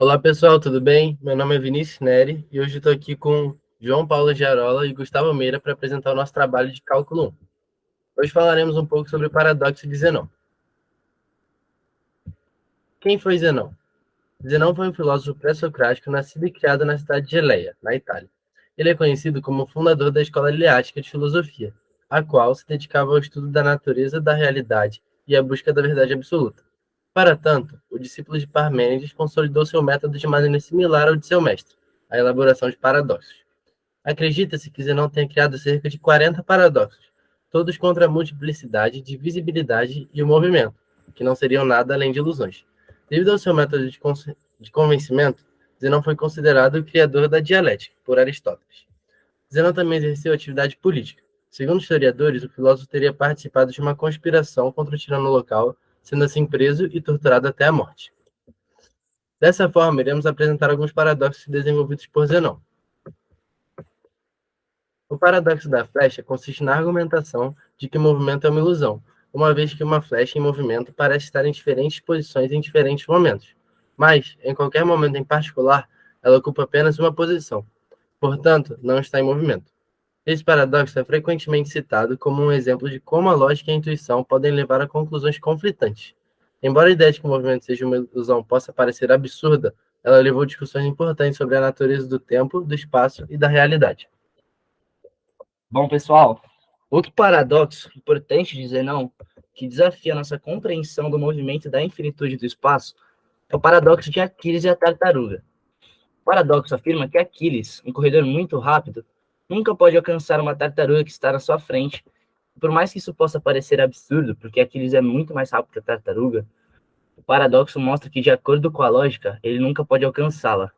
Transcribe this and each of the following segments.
Olá pessoal, tudo bem? Meu nome é Vinícius Neri e hoje estou aqui com João Paulo Giarola e Gustavo Meira para apresentar o nosso trabalho de cálculo 1. Hoje falaremos um pouco sobre o paradoxo de Zenão. Quem foi Zenão? Zenão foi um filósofo pré-socrático nascido e criado na cidade de Eleia, na Itália. Ele é conhecido como o fundador da escola eleática de filosofia, a qual se dedicava ao estudo da natureza, da realidade e à busca da verdade absoluta. Para tanto, o discípulo de Parmênides consolidou seu método de maneira similar ao de seu mestre, a elaboração de paradoxos. Acredita-se que Zenão tenha criado cerca de 40 paradoxos, todos contra a multiplicidade, divisibilidade e o movimento, que não seriam nada além de ilusões. Devido ao seu método de convencimento, Zenão foi considerado o criador da dialética, por Aristóteles. Zenão também exerceu atividade política. Segundo historiadores, o filósofo teria participado de uma conspiração contra o tirano local, sendo assim preso e torturado até a morte. Dessa forma, iremos apresentar alguns paradoxos desenvolvidos por Zenão. O paradoxo da flecha consiste na argumentação de que o movimento é uma ilusão, uma vez que uma flecha em movimento parece estar em diferentes posições em diferentes momentos. Mas, em qualquer momento em particular, ela ocupa apenas uma posição. Portanto, não está em movimento. Esse paradoxo é frequentemente citado como um exemplo de como a lógica e a intuição podem levar a conclusões conflitantes. Embora a ideia de que o movimento seja uma ilusão possa parecer absurda, ela levou discussões importantes sobre a natureza do tempo, do espaço e da realidade. Bom, pessoal, outro paradoxo importante de Zenão, que desafia a nossa compreensão do movimento e da infinitude do espaço, é o paradoxo de Aquiles e a tartaruga. O paradoxo afirma que Aquiles, um corredor muito rápido, nunca pode alcançar uma tartaruga que está na sua frente. Por mais que isso possa parecer absurdo, porque Aquiles é muito mais rápido que a tartaruga, o paradoxo mostra que, de acordo com a lógica, ele nunca pode alcançá-la.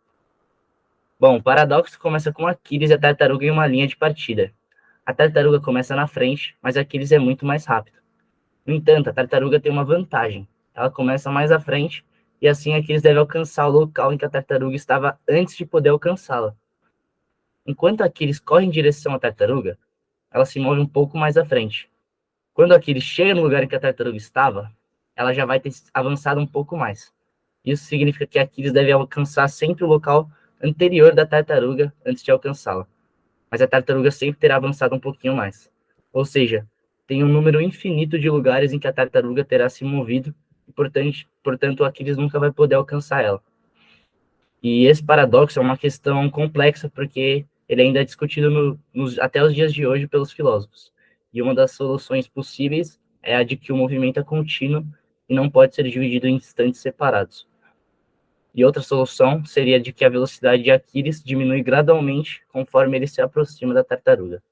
Bom, o paradoxo começa com Aquiles e a tartaruga em uma linha de partida. A tartaruga começa na frente, mas Aquiles é muito mais rápido. No entanto, a tartaruga tem uma vantagem. Ela começa mais à frente e assim Aquiles deve alcançar o local em que a tartaruga estava antes de poder alcançá-la. Enquanto Aquiles corre em direção à tartaruga, ela se move um pouco mais à frente. Quando Aquiles chega no lugar em que a tartaruga estava, ela já vai ter avançado um pouco mais. Isso significa que Aquiles deve alcançar sempre o local anterior da tartaruga antes de alcançá-la. Mas a tartaruga sempre terá avançado um pouquinho mais. Ou seja, tem um número infinito de lugares em que a tartaruga terá se movido e, portanto, o Aquiles nunca vai poder alcançar ela. E esse paradoxo é uma questão complexa porque ele ainda é discutido até os dias de hoje pelos filósofos. E uma das soluções possíveis é a de que o movimento é contínuo e não pode ser dividido em instantes separados. E outra solução seria de que a velocidade de Aquiles diminui gradualmente conforme ele se aproxima da tartaruga.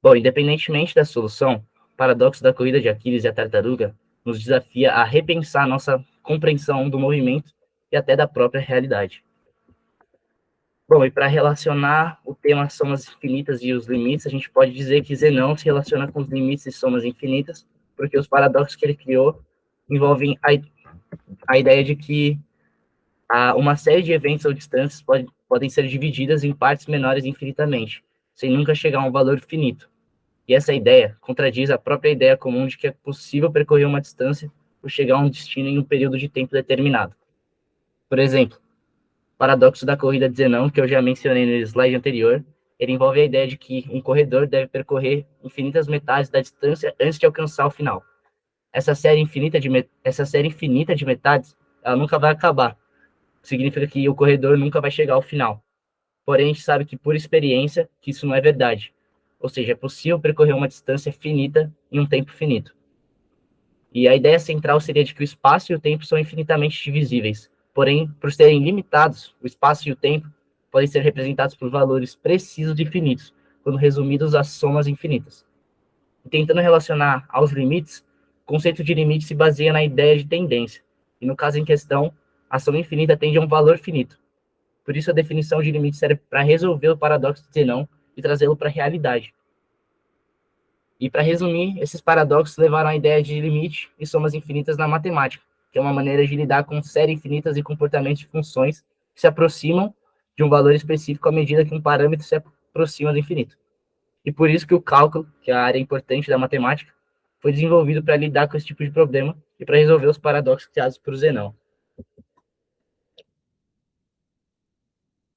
Bom, independentemente da solução, o paradoxo da corrida de Aquiles e a tartaruga nos desafia a repensar nossa compreensão do movimento e até da própria realidade. Bom, e para relacionar o tema somas infinitas e os limites, a gente pode dizer que Zenão se relaciona com os limites e somas infinitas, porque os paradoxos que ele criou envolvem a ideia de que uma série de eventos ou distâncias podem ser divididas em partes menores infinitamente, sem nunca chegar a um valor finito. E essa ideia contradiz a própria ideia comum de que é possível percorrer uma distância ou chegar a um destino em um período de tempo determinado. Por exemplo, o paradoxo da corrida de Zenão, que eu já mencionei no slide anterior, ele envolve a ideia de que um corredor deve percorrer infinitas metades da distância antes de alcançar o final. Essa série infinita de metades, ela nunca vai acabar. Significa que o corredor nunca vai chegar ao final. Porém, a gente sabe que, por experiência, que isso não é verdade. Ou seja, é possível percorrer uma distância finita em um tempo finito. E a ideia central seria de que o espaço e o tempo são infinitamente divisíveis. Porém, por serem limitados, o espaço e o tempo podem ser representados por valores precisos e finitos, quando resumidos a somas infinitas. E tentando relacionar aos limites, o conceito de limite se baseia na ideia de tendência. E no caso em questão, a soma infinita tende a um valor finito. Por isso, a definição de limite serve para resolver o paradoxo de Zenão e trazê-lo para a realidade. E, para resumir, esses paradoxos levaram à ideia de limite e somas infinitas na matemática, que é uma maneira de lidar com séries infinitas e comportamentos de funções que se aproximam de um valor específico à medida que um parâmetro se aproxima do infinito. E por isso que o cálculo, que é a área importante da matemática, foi desenvolvido para lidar com esse tipo de problema e para resolver os paradoxos criados por Zenão.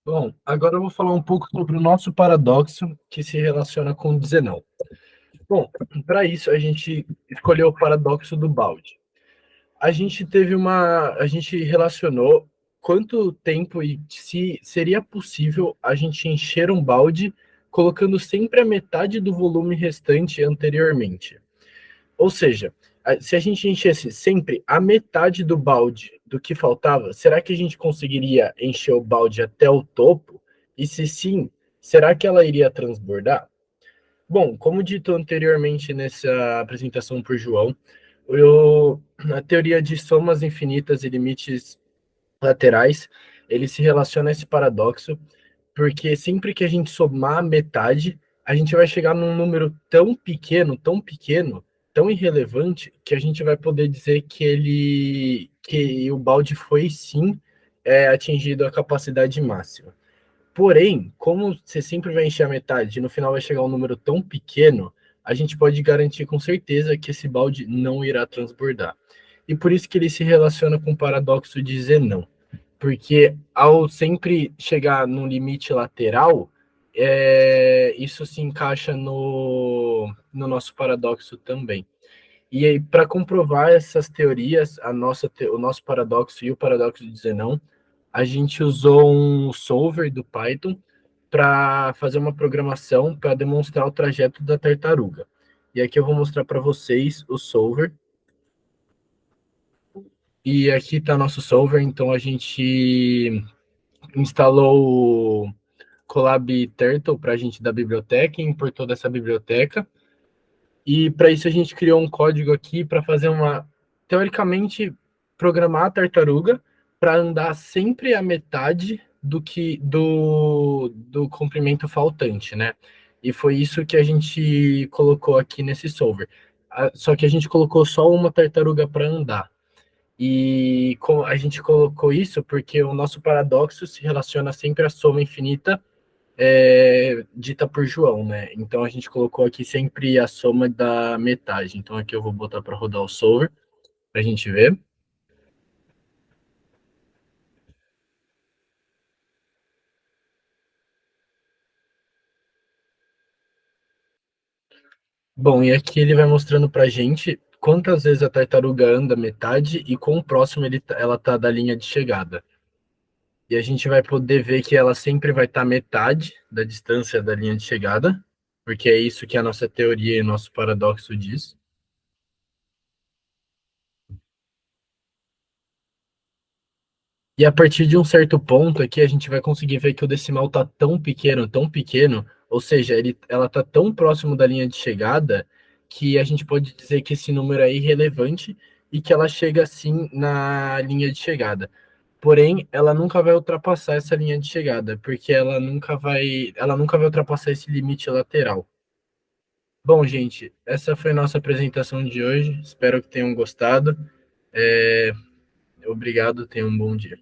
Bom, agora eu vou falar um pouco sobre o nosso paradoxo que se relaciona com o dizenão. Bom, para isso a gente escolheu o paradoxo do balde. A gente relacionou quanto tempo e se seria possível a gente encher um balde colocando sempre a metade do volume restante anteriormente. Ou seja, se a gente enchesse sempre a metade do balde do que faltava, será que a gente conseguiria encher o balde até o topo? E se sim, será que ela iria transbordar? Bom, como dito anteriormente nessa apresentação por João, a teoria de somas infinitas e limites laterais, ele se relaciona a esse paradoxo, porque sempre que a gente somar a metade, a gente vai chegar num número tão pequeno, tão irrelevante, que a gente vai poder dizer que o balde foi sim atingido a capacidade máxima. Porém, como você sempre vai encher a metade e no final vai chegar um número tão pequeno, a gente pode garantir com certeza que esse balde não irá transbordar. E por isso que ele se relaciona com o paradoxo de Zenão. Porque ao sempre chegar no limite lateral, isso se encaixa no nosso paradoxo também. E aí, para comprovar essas teorias, o nosso paradoxo e o paradoxo de Zenão, a gente usou um solver do Python para fazer uma programação para demonstrar o trajeto da tartaruga. E aqui eu vou mostrar para vocês o solver. E aqui está nosso solver, então a gente instalou o Colab Turtle para a gente da biblioteca, importou dessa biblioteca. E para isso a gente criou um código aqui para fazer teoricamente, programar a tartaruga para andar sempre a metade do comprimento faltante, né? E foi isso que a gente colocou aqui nesse solver. Só que a gente colocou só uma tartaruga para andar. E a gente colocou isso porque o nosso paradoxo se relaciona sempre à soma infinita dita por João, né? Então a gente colocou aqui sempre a soma da metade. Então aqui eu vou botar para rodar o solver para a gente ver. Bom, e aqui ele vai mostrando para a gente quantas vezes a tartaruga anda metade e quão próximo ela tá da linha de chegada. E a gente vai poder ver que ela sempre vai estar metade da distância da linha de chegada, porque é isso que a nossa teoria e nosso paradoxo diz. E a partir de um certo ponto aqui, a gente vai conseguir ver que o decimal está tão pequeno, ou seja, ela está tão próximo da linha de chegada, que a gente pode dizer que esse número é irrelevante e que ela chega assim na linha de chegada. Porém, ela nunca vai ultrapassar essa linha de chegada, porque ela nunca vai ultrapassar esse limite lateral. Bom, gente, essa foi a nossa apresentação de hoje. Espero que tenham gostado. Obrigado, tenham um bom dia.